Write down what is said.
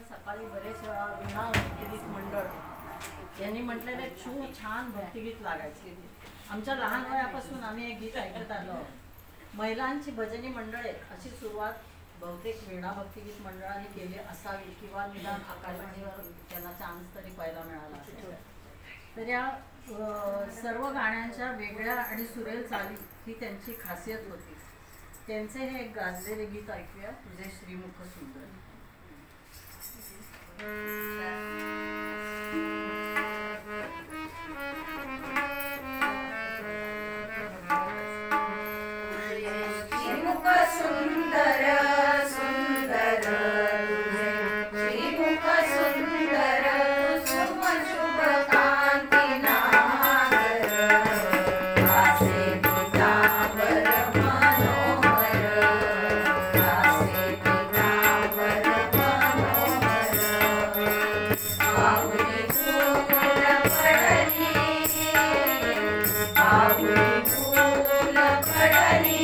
सकाळी बरेच वेळा वीणा भक्तिगीत मंडळ यांनी म्हटलेले खूप छान भक्तिगीत लागायचे. आमच्या लहान वयापासून आम्ही एक गीत ऐकत आलो. महिलांची भजनी मंडळे अशी सुरुवात बहुतेक वीणा भक्तिगीत मंडळाने केली असावी किंवा निदान आकाशवाणीवर त्यांना चान्स तरी पाहायला मिळाला असेल. तर या सर्व गाण्यांच्या वेगळ्या आणि सुरेल चाली ही त्यांची खासियत होती. त्यांचे हे एक गाजलेले गीत ऐकूया, तुझे श्रीमुख सुंदर. श्रीमुख सुंदर सुंदर श्रीमुख सुंदर शुभ शुभ कांती नागर आसे पितांबर मनोहर आसे पितांबर मनोहर आवडी फूल पडली आवडी फूल पडली